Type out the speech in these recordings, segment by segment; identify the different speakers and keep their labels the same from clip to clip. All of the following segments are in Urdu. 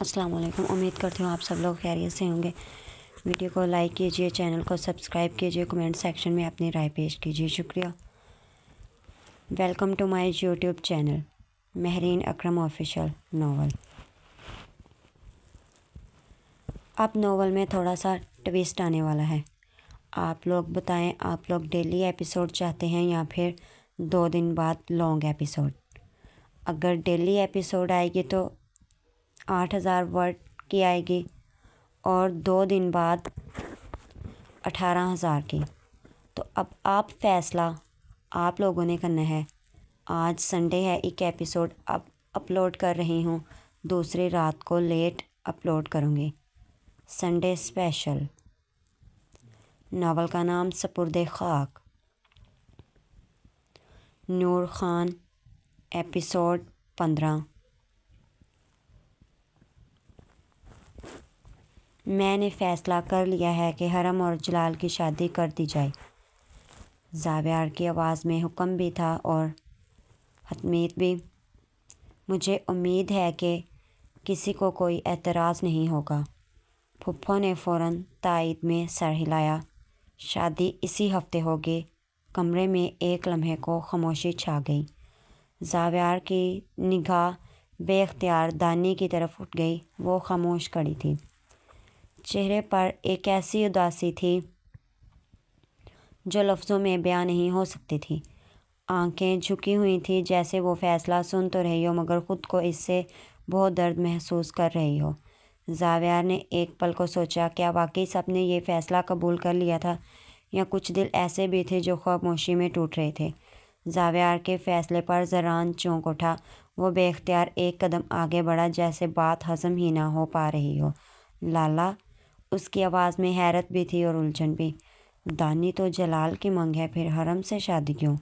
Speaker 1: السلام علیکم۔ امید کرتی ہوں آپ سب لوگ خیریت سے ہوں گے۔ ویڈیو کو لائک کیجیے، چینل کو سبسکرائب کیجیے، کمنٹ سیکشن میں اپنی رائے پیش کیجیے۔ شکریہ۔ Welcome to my YouTube channel Mehreen Akram official novel. اب ناول میں تھوڑا سا ٹویسٹ آنے والا ہے۔ آپ لوگ بتائیں، آپ لوگ ڈیلی ایپیسوڈ چاہتے ہیں یا پھر 2 دن بعد لانگ ایپیسوڈ؟ اگر ڈیلی ایپیسوڈ آئے گی تو 8000 ورڈ کی آئے گی اور 2 دن بعد 18000 کی۔ تو اب آپ فیصلہ آپ لوگوں نے کرنا ہے۔ آج سنڈے ہے، ایک ایپیسوڈ اب اپلوڈ کر رہی ہوں، دوسری رات کو لیٹ اپلوڈ کروں گی، سنڈے اسپیشل۔ ناول کا نام سپرد خاک، نور خان، ایپیسوڈ 15۔ میں نے فیصلہ کر لیا ہے کہ حرم اور جلال کی شادی کر دی جائے۔ زاویار کی آواز میں حکم بھی تھا اور حتمیت بھی۔ مجھے امید ہے کہ کسی کو کوئی اعتراض نہیں ہوگا۔ پھپھو نے فوراً تائید میں سر ہلایا۔ شادی اسی ہفتے ہوگی۔ کمرے میں ایک لمحے کو خاموشی چھا گئی۔ زاویار کی نگاہ بے اختیار دانی کی طرف اٹھ گئی۔ وہ خاموش کھڑی تھی۔ چہرے پر ایک ایسی اداسی تھی جو لفظوں میں بیان نہیں ہو سکتی تھی۔ آنکھیں جھکی ہوئی تھیں، جیسے وہ فیصلہ سن تو رہی ہو مگر خود کو اس سے بہت درد محسوس کر رہی ہو۔ زاویار نے ایک پل کو سوچا، کیا واقعی سب نے یہ فیصلہ قبول کر لیا تھا یا کچھ دل ایسے بھی تھے جو خاموشی میں ٹوٹ رہے تھے؟ زاویار کے فیصلے پر ذران چونک اٹھا۔ وہ بے اختیار ایک قدم آگے بڑھا، جیسے بات ہضم ہی نہ ہو پا رہی ہو۔ لالا، اس کی آواز میں حیرت بھی تھی اور الجھن بھی۔ دانی تو جلال کی منگ ہے، پھر حرم سے شادی کیوں؟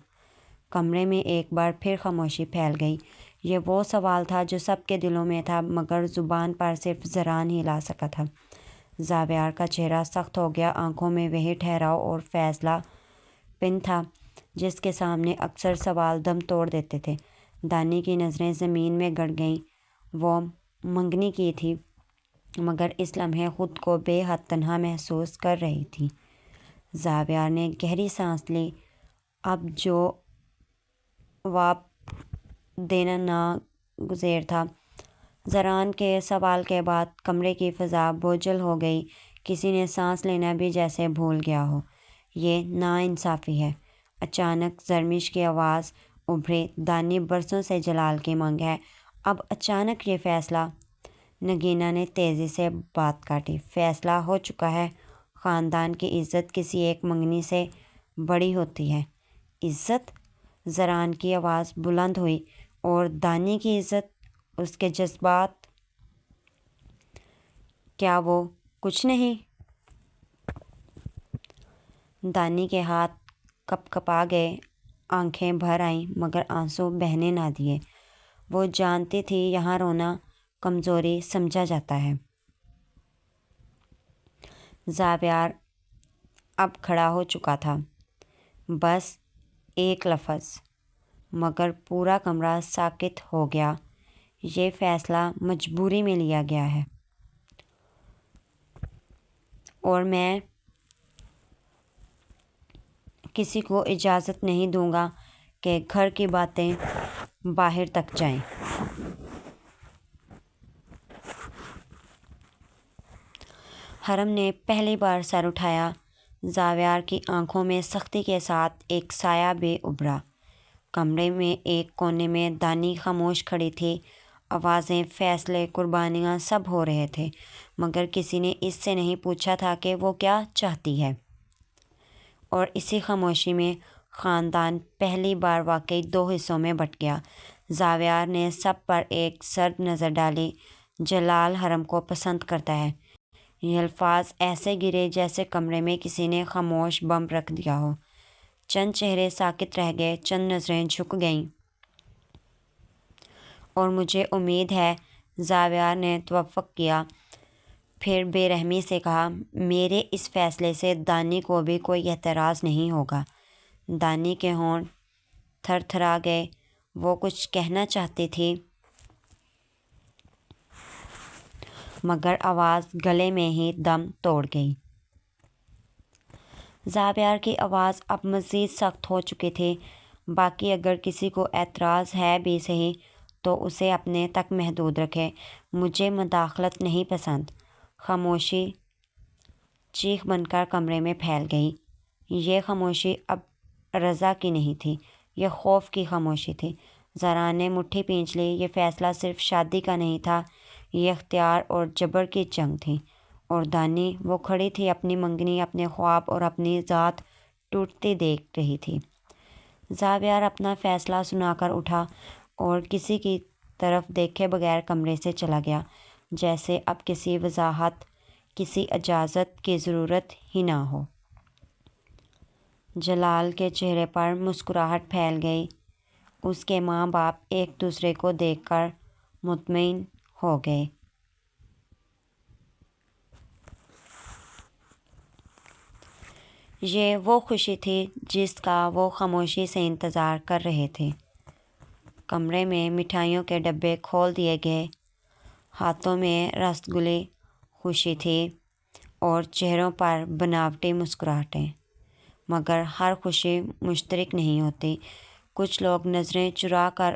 Speaker 1: کمرے میں ایک بار پھر خاموشی پھیل گئی۔ یہ وہ سوال تھا جو سب کے دلوں میں تھا مگر زبان پر صرف ذران ہی لا سکا تھا۔ زاویار کا چہرہ سخت ہو گیا، آنکھوں میں وہی ٹھہراؤ اور فیصلہ پن تھا جس کے سامنے اکثر سوال دم توڑ دیتے تھے۔ دانی کی نظریں زمین میں گڑ گئیں۔ وہ منگنی کی تھی مگر اس لمحے خود کو بے حد تنہا محسوس کر رہی تھی۔ زاویار نے گہری سانس لی۔ اب جواب دینا ناگزیر تھا۔ ذران کے سوال کے بعد کمرے کی فضا بوجھل ہو گئی۔ کسی نے سانس لینا بھی جیسے بھول گیا ہو۔ یہ ناانصافی ہے۔ اچانک زرمش کی آواز ابھری، دانی برسوں سے جلال کی منگ ہے، اب اچانک یہ فیصلہ؟ نگینہ نے تیزی سے بات کاٹی۔ فیصلہ ہو چکا ہے۔ خاندان کی عزت کسی ایک منگنی سے بڑی ہوتی ہے۔ عزت؟ ذران کی آواز بلند ہوئی۔ اور دانی کی عزت، اس کے جذبات، کیا وہ کچھ نہیں؟ دانی کے ہاتھ کپ کپا گئے، آنکھیں بھر آئیں مگر آنسو بہنے نہ دیے۔ وہ جانتی تھی یہاں رونا کمزوری سمجھا جاتا ہے۔ زاویار اب کھڑا ہو چکا تھا۔ بس ایک لفظ، مگر پورا کمرہ ساکت ہو گیا۔ یہ فیصلہ مجبوری میں لیا گیا ہے اور میں کسی کو اجازت نہیں دوں گا کہ گھر کی باتیں باہر تک جائیں۔ حرم نے پہلی بار سر اٹھایا۔ زاویار کی آنکھوں میں سختی کے ساتھ ایک سایہ بھی ابھرا۔ کمرے میں ایک کونے میں دانی خاموش کھڑی تھی۔ آوازیں، فیصلے، قربانیاں سب ہو رہے تھے مگر کسی نے اس سے نہیں پوچھا تھا کہ وہ کیا چاہتی ہے۔ اور اسی خاموشی میں خاندان پہلی بار واقعی 2 حصوں میں بٹ گیا۔ زاویار نے سب پر ایک سرد نظر ڈالی۔ جلال حرم کو پسند کرتا ہے۔ یہ الفاظ ایسے گرے جیسے کمرے میں کسی نے خاموش بم رکھ دیا ہو۔ چند چہرے ساکت رہ گئے، چند نظریں جھک گئیں۔ اور مجھے امید ہے، زاویار نے توافق کیا، پھر بے رحمی سے کہا، میرے اس فیصلے سے دانی کو بھی کوئی اعتراض نہیں ہوگا۔ دانی کے ہونٹ تھر تھرا گئے۔ وہ کچھ کہنا چاہتی تھی مگر آواز گلے میں ہی دم توڑ گئی۔ زاویار کی آواز اب مزید سخت ہو چکی تھی۔ باقی اگر کسی کو اعتراض ہے بھی صحیح تو اسے اپنے تک محدود رکھے، مجھے مداخلت نہیں پسند۔ خاموشی چیخ بن کر کمرے میں پھیل گئی۔ یہ خاموشی اب رضا کی نہیں تھی، یہ خوف کی خاموشی تھی۔ زاران نے مٹھی پینچ لی۔ یہ فیصلہ صرف شادی کا نہیں تھا، یہ اختیار اور جبر کی جنگ تھی۔ اور دانی، وہ کھڑی تھی، اپنی منگنی، اپنے خواب اور اپنی ذات ٹوٹتی دیکھ رہی تھی۔ زاویار اپنا فیصلہ سنا کر اٹھا اور کسی کی طرف دیکھے بغیر کمرے سے چلا گیا، جیسے اب کسی وضاحت، کسی اجازت کی ضرورت ہی نہ ہو۔ جلال کے چہرے پر مسکراہٹ پھیل گئی۔ اس کے ماں باپ ایک دوسرے کو دیکھ کر مطمئن ہو گئے۔ یہ وہ خوشی تھی جس کا وہ خاموشی سے انتظار کر رہے تھے۔ کمرے میں مٹھائیوں کے ڈبے کھول دیے گئے، ہاتھوں میں رسگلے، خوشی تھی اور چہروں پر بناوٹی مسکراہٹیں۔ مگر ہر خوشی مشترک نہیں ہوتی۔ کچھ لوگ نظریں چرا کر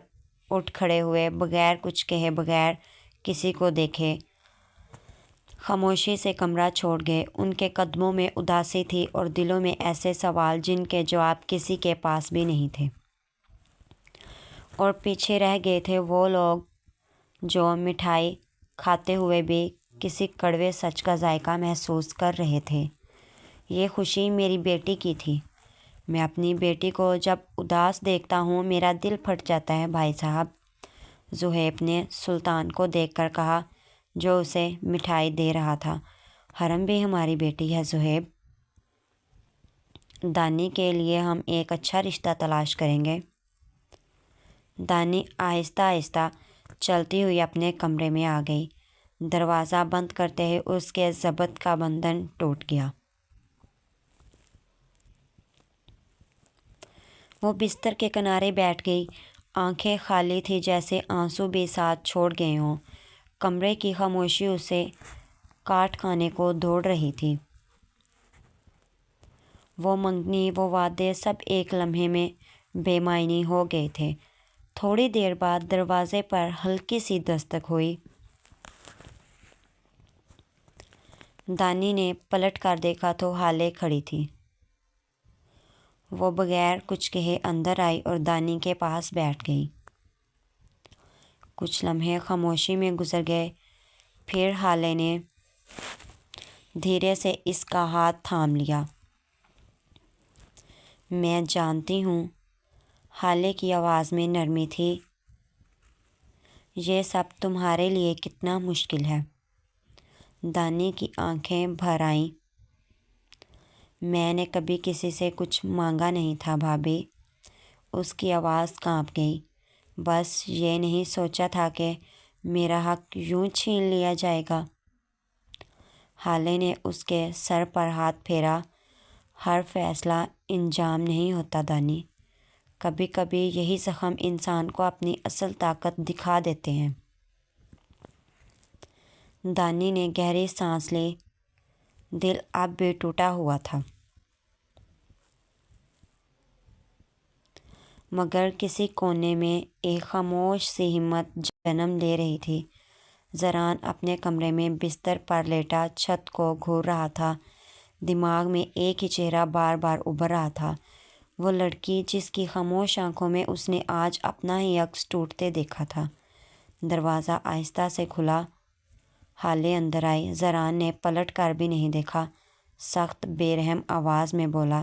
Speaker 1: اٹھ کھڑے ہوئے، بغیر کچھ کہے، بغیر کسی کو دیکھے، خاموشی سے کمرہ چھوڑ گئے۔ ان کے قدموں میں اداسی تھی اور دلوں میں ایسے سوال جن کے جواب کسی کے پاس بھی نہیں تھے۔ اور پیچھے رہ گئے تھے وہ لوگ جو مٹھائی کھاتے ہوئے بھی کسی کڑوے سچ کا ذائقہ محسوس کر رہے تھے۔ یہ خوشی میری بیٹی کی تھی۔ میں اپنی بیٹی کو جب اداس دیکھتا ہوں میرا دل پھٹ جاتا ہے بھائی صاحب، زہیب نے سلطان کو دیکھ کر کہا جو اسے مٹھائی دے رہا تھا۔ حرم بھی ہماری بیٹی ہے زہیب۔ دانی کے لیے ہم ایک اچھا رشتہ تلاش کریں گے۔ دانی آہستہ آہستہ چلتی ہوئی اپنے کمرے میں آ گئی۔ دروازہ بند کرتے ہی اس کے ضبط کا بندھن ٹوٹ گیا۔ وہ بستر کے کنارے بیٹھ گئی، آنکھیں خالی تھی، جیسے آنسو بھی ساتھ چھوڑ گئے ہوں۔ کمرے کی خاموشی اسے کاٹ کھانے کو دوڑ رہی تھی۔ وہ منگنی، وہ وعدے، سب ایک لمحے میں بے معنی ہو گئے تھے۔ تھوڑی دیر بعد دروازے پر ہلکی سی دستک ہوئی۔ دانی نے پلٹ کر دیکھا تو ہالے کھڑی تھی۔ وہ بغیر کچھ کہے اندر آئی اور دانی کے پاس بیٹھ گئی۔ کچھ لمحے خاموشی میں گزر گئے، پھر ہالے نے دھیرے سے اس کا ہاتھ تھام لیا۔ میں جانتی ہوں، ہالے کی آواز میں نرمی تھی، یہ سب تمہارے لیے کتنا مشکل ہے۔ دانی کی آنکھیں بھر آئیں۔ میں نے کبھی کسی سے کچھ مانگا نہیں تھا بھابھی۔ اس کی آواز کانپ گئی۔ بس یہ نہیں سوچا تھا کہ میرا حق یوں چھین لیا جائے گا۔ ہالے نے اس کے سر پر ہاتھ پھیرا۔ ہر فیصلہ انجام نہیں ہوتا دانی، کبھی کبھی یہی زخم انسان کو اپنی اصل طاقت دکھا دیتے ہیں۔ دانی نے گہری سانس لی، دل اب بھی ٹوٹا ہوا تھا۔ مگر کسی کونے میں ایک خاموش سی ہمت جنم لے رہی تھی۔ زاران اپنے کمرے میں بستر پر لیٹا چھت کو گھور رہا تھا۔ دماغ میں ایک ہی چہرہ بار بار ابھر رہا تھا، وہ لڑکی جس کی خاموش آنکھوں میں اس نے آج اپنا ہی عکس ٹوٹتے دیکھا تھا۔ دروازہ آہستہ سے کھلا، ہالے اندر آئی۔ زاران نے پلٹ کر بھی نہیں دیکھا، سخت بے رحم آواز میں بولا،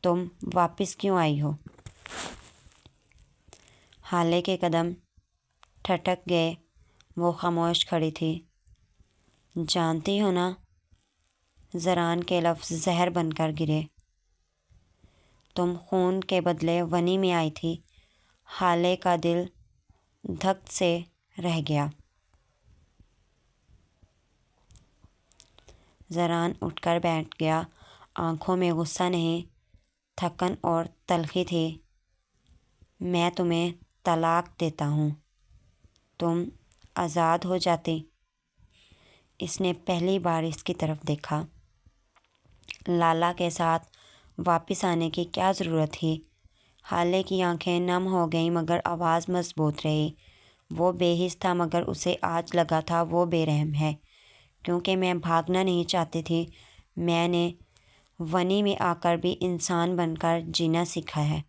Speaker 1: تم واپس کیوں آئی ہو؟ ہالے کے قدم ٹھٹک گئے، وہ خاموش کھڑی تھی۔ جانتی ہو نا؟ زاران کے لفظ زہر بن کر گرے۔ تم خون کے بدلے ونی میں آئی تھی۔ ہالے کا دل دھک سے رہ گیا۔ زاران اٹھ کر بیٹھ گیا، آنکھوں میں غصہ نہیں، تھکن اور تلخی تھی۔ میں تمہیں طلاق دیتا ہوں، تم آزاد ہو جاتی۔ اس نے پہلی بار اس کی طرف دیکھا۔ لالا کے ساتھ واپس آنے کی کیا ضرورت تھی؟ ہالے کی آنکھیں نم ہو گئیں مگر آواز مضبوط رہی۔ وہ بے حس تھا مگر اسے آج لگا تھا وہ بے رحم ہے۔ کیونکہ میں بھاگنا نہیں چاہتی تھی، میں نے ونی میں آ کر بھی انسان بن کر جینا سیکھا ہے۔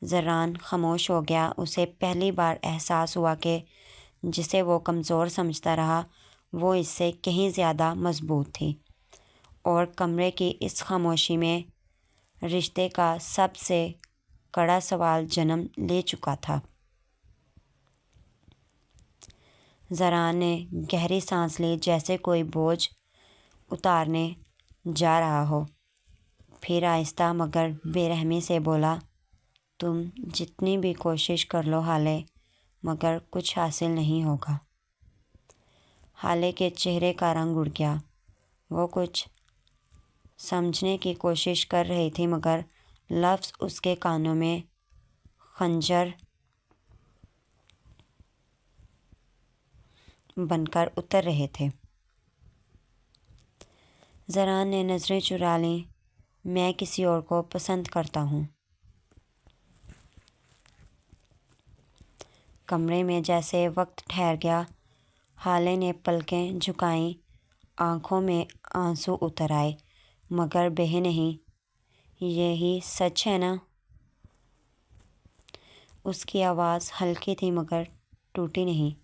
Speaker 1: زران خاموش ہو گیا۔ اسے پہلی بار احساس ہوا کہ جسے وہ کمزور سمجھتا رہا وہ اس سے کہیں زیادہ مضبوط تھی، اور کمرے کی اس خاموشی میں رشتے کا سب سے کڑا سوال جنم لے چکا تھا۔ زران نے گہری سانس لی، جیسے کوئی بوجھ اتارنے جا رہا ہو۔ پھر آہستہ مگر بے رحمی سے بولا، تم جتنی بھی کوشش کر لو ہالے، مگر کچھ حاصل نہیں ہوگا۔ ہالے کے چہرے کا رنگ اڑ گیا۔ وہ کچھ سمجھنے کی کوشش کر رہی تھی مگر لفظ اس کے کانوں میں خنجر بن کر اتر رہے تھے۔ زران نے نظریں چرا لیں۔ میں کسی اور کو پسند کرتا ہوں۔ کمرے میں جیسے وقت ٹھہر گیا۔ ہالے نے پلکیں جھکائیں، آنکھوں میں آنسو اتر آئے۔ مگر بہے نہیں، یہی سچ ہے نا؟ اس کی آواز ہلکی تھی مگر ٹوٹی نہیں۔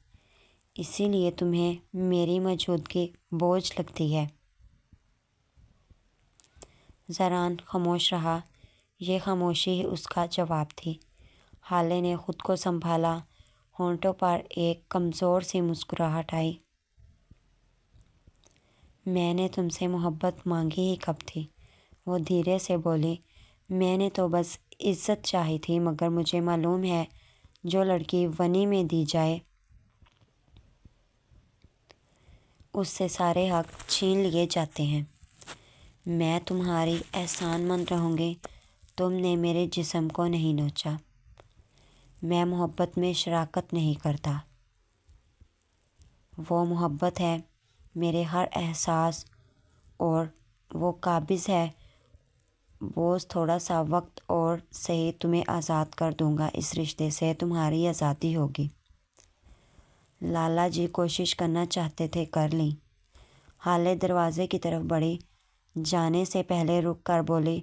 Speaker 1: اسی لیے تمہیں میری موجودگی بوجھ لگتی ہے؟ زران خاموش رہا۔ یہ خاموشی ہی اس کا جواب تھی۔ ہالے نے خود کو سنبھالا، ہونٹوں پر ایک کمزور سی مسکراہٹ آئی۔ میں نے تم سے محبت مانگی ہی کب تھی؟ وہ دھیرے سے بولی، میں نے تو بس عزت چاہی تھی، مگر مجھے معلوم ہے جو لڑکی ونی میں دی جائے اس سے سارے حق چھین لیے جاتے ہیں۔ میں تمہاری احسان مند رہوں گی، تم نے میرے جسم کو نہیں نوچا۔ میں محبت میں شراکت نہیں کرتا۔ وہ محبت ہے میرے ہر احساس، اور وہ قابض ہے۔ بس تھوڑا سا وقت اور سہی، تمہیں آزاد کر دوں گا۔ اس رشتے سے تمہاری آزادی ہوگی۔ لالا جی کوشش کرنا چاہتے تھے، کر لیں۔ ہالے دروازے کی طرف بڑھی، جانے سے پہلے رک کر بولی،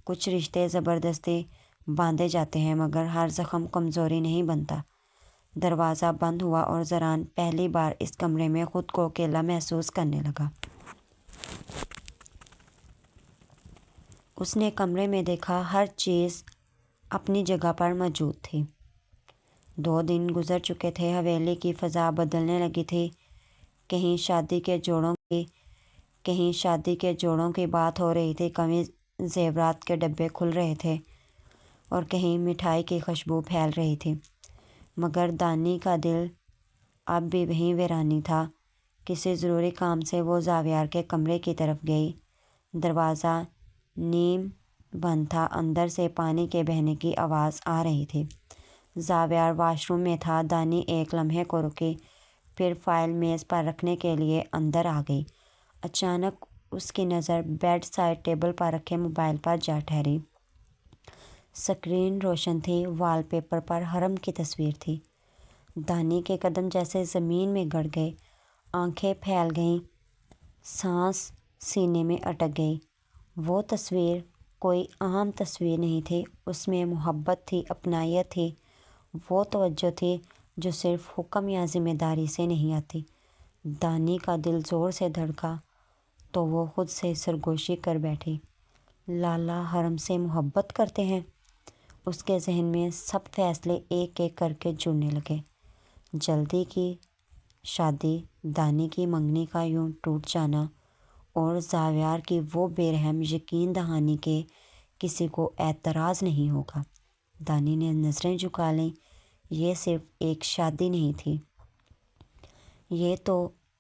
Speaker 1: کچھ رشتے زبردستی باندھے جاتے ہیں مگر ہر زخم کمزوری نہیں بنتا۔ دروازہ بند ہوا اور زران پہلی بار اس کمرے میں خود کو اکیلا محسوس کرنے لگا۔ اس نے کمرے میں دیکھا، ہر چیز اپنی جگہ پر موجود تھی۔ 2 دن گزر چکے تھے، حویلی کی فضا بدلنے لگی تھی۔ کہیں شادی کے جوڑوں کی بات ہو رہی تھی، کہیں زیورات کے ڈبے کھل رہے تھے اور کہیں مٹھائی کی خوشبو پھیل رہی تھی۔ مگر دانی کا دل اب بھی وہیں ویرانی تھا۔ کسی ضروری کام سے وہ زاویار کے کمرے کی طرف گئی۔ دروازہ نیم بند تھا، اندر سے پانی کے بہنے کی آواز آ رہی تھی۔ زاویار واش روم میں تھا۔ دانی ایک لمحے کو رکی، پھر فائل میز پر رکھنے کے لیے اندر آ گئی۔ اچانک اس کی نظر بیڈ سائڈ ٹیبل پر رکھے موبائل پر جا ٹھہری۔ اسکرین روشن تھی، وال پیپر پر حرم کی تصویر تھی۔ دانی کے قدم جیسے زمین میں گڑ گئے، آنکھیں پھیل گئیں، سانس سینے میں اٹک گئی۔ وہ تصویر کوئی عام تصویر نہیں تھی، اس میں محبت تھی، اپنائیت تھی، وہ توجہ تھی جو صرف حکم یا ذمہ داری سے نہیں آتی۔ دانی کا دل زور سے دھڑکا تو وہ خود سے سرگوشی کر بیٹھی۔ لالا حرم سے محبت کرتے ہیں؟ اس کے ذہن میں سب فیصلے ایک ایک کر کے جڑنے لگے۔ جلدی کی شادی، دانی کی منگنی کا یوں ٹوٹ جانا، اور زاویار کی وہ بے رحم یقین دہانی کہ کسی کو اعتراض نہیں ہوگا۔ دانی نے نظریں جھکا لیں۔ یہ صرف ایک شادی نہیں تھی، یہ تو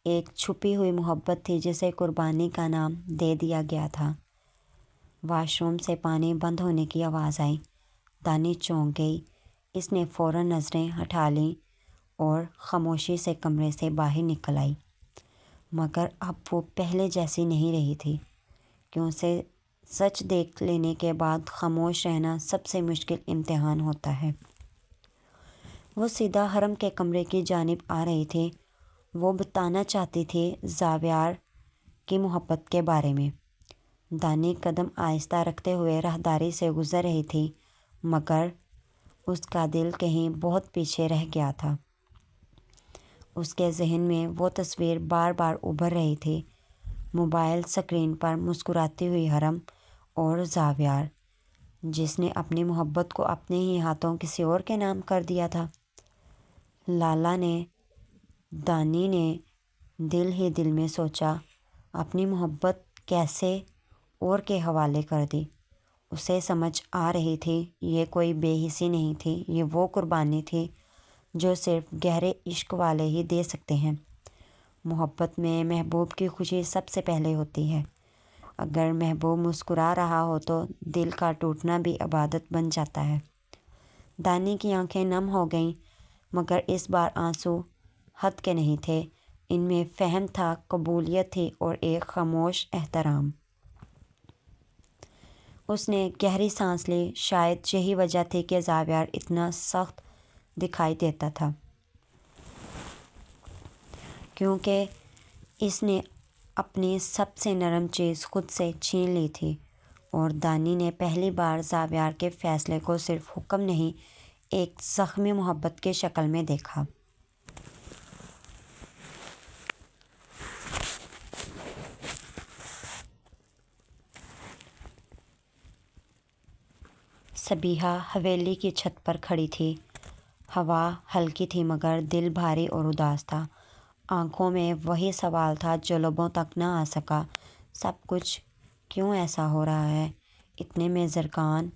Speaker 1: ایک چھپی ہوئی محبت تھی جسے قربانی کا نام دے دیا گیا تھا۔ واش روم سے پانی بند ہونے کی آواز آئی۔ دانی چونک گئی۔ اس نے فوراً نظریں ہٹا لیں اور خاموشی سے کمرے سے باہر نکل آئی۔ مگر اب وہ پہلے جیسی نہیں رہی تھی کہ اسے سچ دیکھ لینے کے بعد خاموش رہنا سب سے مشکل امتحان ہوتا ہے۔ وہ سیدھا حرم کے کمرے کی جانب آ رہی تھی۔ وہ بتانا چاہتی تھی زاویار کی محبت کے بارے میں۔ دانی قدم آہستہ رکھتے ہوئے راہداری سے گزر رہی تھی، مگر اس کا دل کہیں بہت پیچھے رہ گیا تھا۔ اس کے ذہن میں وہ تصویر بار بار ابھر رہی تھی، موبائل اسکرین پر مسکراتی ہوئی حرم اور زاویار، جس نے اپنی محبت کو اپنے ہی ہاتھوں کسی اور کے نام کر دیا تھا۔ دانی نے دل ہی دل میں سوچا، اپنی محبت کیسے اور کے حوالے کر دی۔ اسے سمجھ آ رہی تھی یہ کوئی بے حسی نہیں تھی، یہ وہ قربانی تھی جو صرف گہرے عشق والے ہی دے سکتے ہیں۔ محبت میں محبوب کی خوشی سب سے پہلے ہوتی ہے۔ اگر محبوب مسکرا رہا ہو تو دل کا ٹوٹنا بھی عبادت بن جاتا ہے۔ دانی کی آنکھیں نم ہو گئیں، مگر اس بار آنسو حد کے نہیں تھے۔ ان میں فہم تھا، قبولیت تھی اور ایک خاموش احترام۔ اس نے گہری سانس لی۔ شاید یہی وجہ تھی کہ زاویار اتنا سخت دکھائی دیتا تھا، کیونکہ اس نے اپنی سب سے نرم چیز خود سے چھین لی تھی، اور دانی نے پہلی بار زاویار کے فیصلے کو صرف حکم نہیں، ایک زخمی محبت کی شکل میں دیکھا۔ صبیحہ حویلی کی چھت پر کھڑی تھی۔ ہوا ہلکی تھی مگر دل بھاری اور اداس تھا۔ آنکھوں میں وہی سوال تھا جو لبوں تک نہ آ سکا، سب کچھ کیوں ایسا ہو رہا ہے؟ اتنے میں زرکان،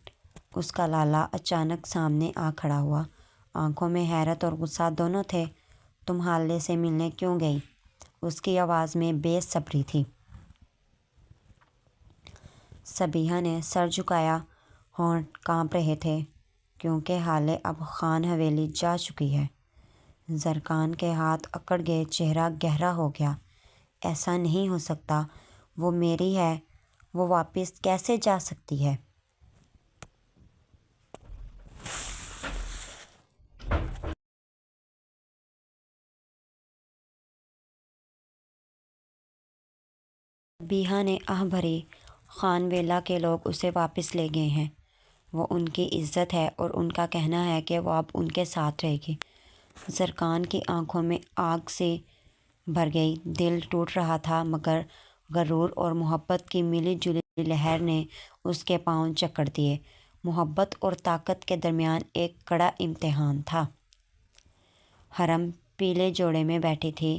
Speaker 1: اس کا لالا، اچانک سامنے آ کھڑا ہوا۔ آنکھوں میں حیرت اور غصہ دونوں تھے۔ تم حالے سے ملنے کیوں گئی؟ اس کی آواز میں بے صبری تھی۔ صبیحہ نے سر جھکایا، ہونٹ کانپ رہے تھے، کیونکہ حالے اب خان حویلی جا چکی ہے۔ زرکان کے ہاتھ اکڑ گئے، چہرہ گہرا ہو گیا۔ ایسا نہیں ہو سکتا، وہ میری ہے، وہ واپس کیسے جا سکتی ہے؟ صبیحہ نے آہ بھری، خان ویلا کے لوگ اسے واپس لے گئے ہیں۔ وہ ان کی عزت ہے اور ان کا کہنا ہے کہ وہ اب ان کے ساتھ رہے گی۔ زرکان کی آنکھوں میں آگ سی بھر گئی، دل ٹوٹ رہا تھا، مگر غرور اور محبت کی ملی جلی لہر نے اس کے پاؤں جکڑ دیے۔ محبت اور طاقت کے درمیان ایک کڑا امتحان تھا۔ حرم پیلے جوڑے میں بیٹھی تھی،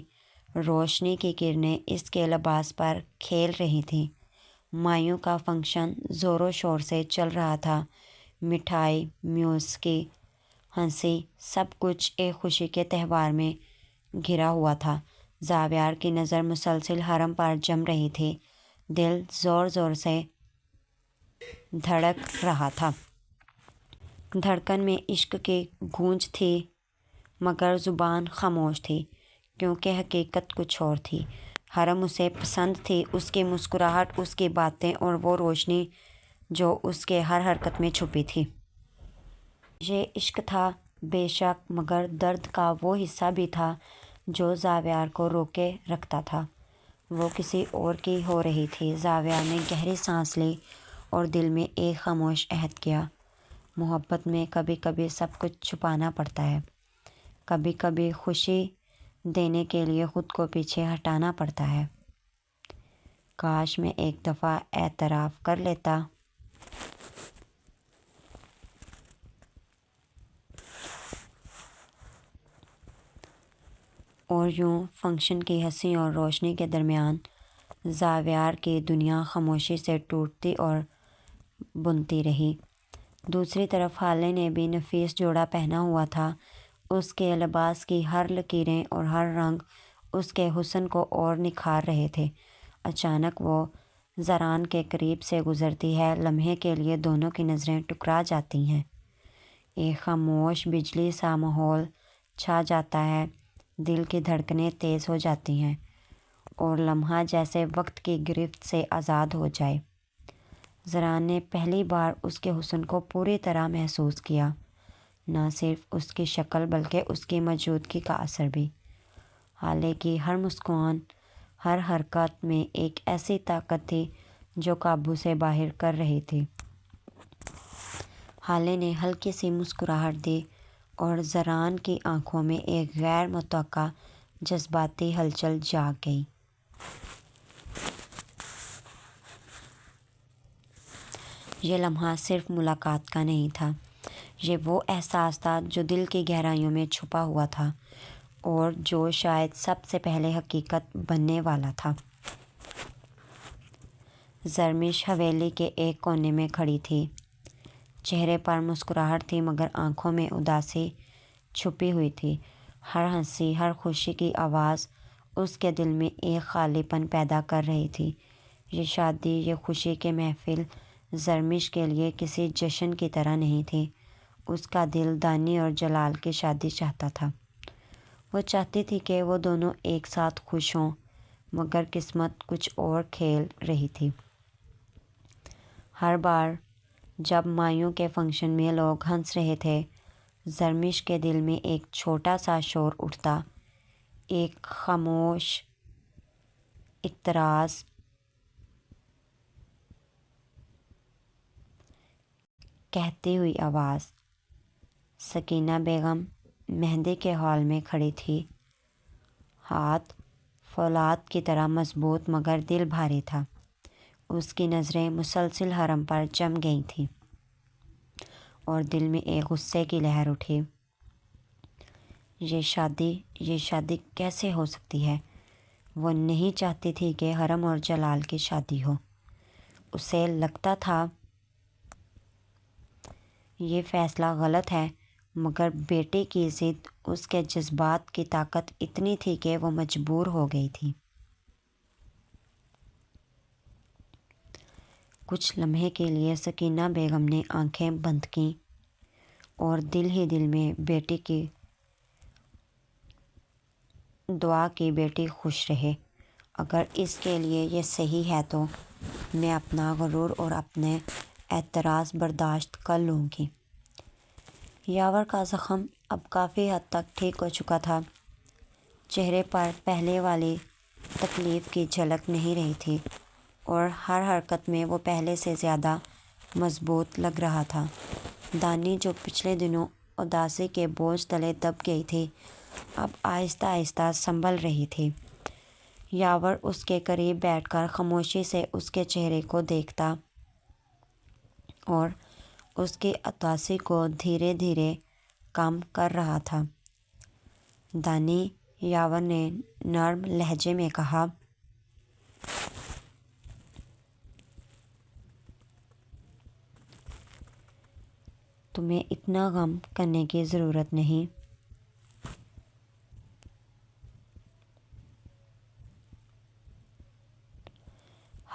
Speaker 1: روشنی کی کرنیں اس کے لباس پر کھیل رہی تھیں۔ مایوں کا فنکشن زور و شور سے چل رہا تھا، مٹھائی، موسیقی، ہنسی، سب کچھ ایک خوشی کے تہوار میں گھرا ہوا تھا۔ زاویار کی نظر مسلسل حرم پر جم رہی تھی، دل زور زور سے دھڑک رہا تھا۔ دھڑکن میں عشق کی گونج تھی، مگر زبان خاموش تھی، کیونکہ حقیقت کچھ اور تھی۔ حرم اسے پسند تھی، اس کی مسکراہٹ، اس کی باتیں اور وہ روشنی جو اس کے ہر حرکت میں چھپی تھی۔ یہ عشق تھا بے شک، مگر درد کا وہ حصہ بھی تھا جو زاویار کو روکے رکھتا تھا۔ وہ کسی اور کی ہو رہی تھی۔ زاویار نے گہری سانس لی اور دل میں ایک خاموش عہد کیا۔ محبت میں کبھی کبھی سب کچھ چھپانا پڑتا ہے، کبھی کبھی خوشی دینے کے لیے خود کو پیچھے ہٹانا پڑتا ہے۔ کاش میں ایک دفعہ اعتراف کر لیتا۔ اور یوں فنکشن کی ہنسی اور روشنی کے درمیان زاویار کی دنیا خاموشی سے ٹوٹتی اور بنتی رہی۔ دوسری طرف حالے نے بھی نفیس جوڑا پہنا ہوا تھا۔ اس کے لباس کی ہر لکیریں اور ہر رنگ اس کے حسن کو اور نکھار رہے تھے۔ اچانک وہ زران کے قریب سے گزرتی ہے، لمحے کے لیے دونوں کی نظریں ٹکرا جاتی ہیں۔ ایک خاموش بجلی سا ماحول چھا جاتا ہے، دل کی دھڑکنیں تیز ہو جاتی ہیں۔ اور لمحہ جیسے وقت کی گرفت سے آزاد ہو جائے۔ زران نے پہلی بار اس کے حسن کو پوری طرح محسوس کیا، نہ صرف اس کی شکل بلکہ اس کی موجودگی کا اثر بھی۔ حالے کی ہر مسکان، ہر حرکت میں ایک ایسی طاقت تھی جو قابو سے باہر کر رہی تھی۔ حالے نے ہلکی سی مسکراہٹ دی اور زران کی آنکھوں میں ایک غیر متوقع جذباتی ہلچل جاگ گئی۔ یہ لمحہ صرف ملاقات کا نہیں تھا، یہ وہ احساس تھا جو دل کی گہرائیوں میں چھپا ہوا تھا اور جو شاید سب سے پہلے حقیقت بننے والا تھا۔ زرمش حویلی کے ایک کونے میں کھڑی تھی۔ چہرے پر مسکراہٹ تھی مگر آنکھوں میں اداسی چھپی ہوئی تھی۔ ہر ہنسی، ہر خوشی کی آواز اس کے دل میں ایک خالی پن پیدا کر رہی تھی۔ یہ شادی، یہ خوشی کی محفل زرمش کے لیے کسی جشن کی طرح نہیں تھی۔ اس کا دل دانی اور جلال کی شادی چاہتا تھا۔ وہ چاہتی تھی کہ وہ دونوں ایک ساتھ خوش ہوں، مگر قسمت کچھ اور کھیل رہی تھی۔ ہر بار جب مایوں کے فنکشن میں لوگ ہنس رہے تھے، زرمش کے دل میں ایک چھوٹا سا شور اٹھتا، ایک خاموش اعتراض کہتی ہوئی آواز۔ سکینہ بیگم مہندی کے ہال میں کھڑی تھی۔ ہاتھ فولاد کی طرح مضبوط مگر دل بھاری تھا۔ اس کی نظریں مسلسل حرم پر جم گئی تھیں اور دل میں ایک غصے کی لہر اٹھی۔ یہ شادی کیسے ہو سکتی ہے؟ وہ نہیں چاہتی تھی کہ حرم اور جلال کی شادی ہو۔ اسے لگتا تھا یہ فیصلہ غلط ہے، مگر بیٹے کی ضد، اس کے جذبات کی طاقت اتنی تھی کہ وہ مجبور ہو گئی تھی۔ کچھ لمحے کے لیے سکینہ بیگم نے آنکھیں بند کیں اور دل ہی دل میں بیٹی کی دعا کی، بیٹی خوش رہے۔ اگر اس کے لیے یہ صحیح ہے تو میں اپنا غرور اور اپنے اعتراض برداشت کر لوں گی۔ یاور کا زخم اب کافی حد تک ٹھیک ہو چکا تھا۔ چہرے پر پہلے والی تکلیف کی جھلک نہیں رہی تھی اور ہر حرکت میں وہ پہلے سے زیادہ مضبوط لگ رہا تھا۔ دانی جو پچھلے دنوں اداسی کے بوجھ تلے دب گئی تھی، اب آہستہ آہستہ سنبھل رہی تھی۔ یاور اس کے قریب بیٹھ کر خاموشی سے اس کے چہرے کو دیکھتا اور اس کی اداسی کو دھیرے دھیرے کم کر رہا تھا۔ دانی، یاور نے نرم لہجے میں کہا، تمہیں اتنا غم کرنے کی ضرورت نہیں۔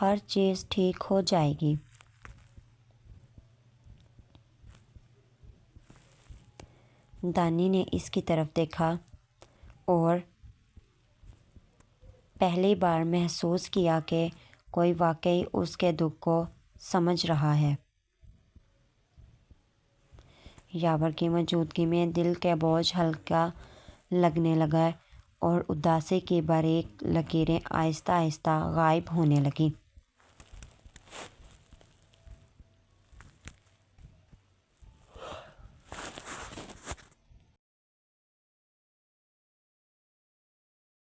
Speaker 1: ہر چیز ٹھیک ہو جائے گی۔ دانی نے اس کی طرف دیکھا اور پہلی بار محسوس کیا کہ کوئی واقعی اس کے دکھ کو سمجھ رہا ہے۔ یاور کی موجودگی میں دل کے بوجھ ہلکا لگنے لگا اور اداسی کی باریک لکیریں آہستہ آہستہ غائب ہونے لگیں۔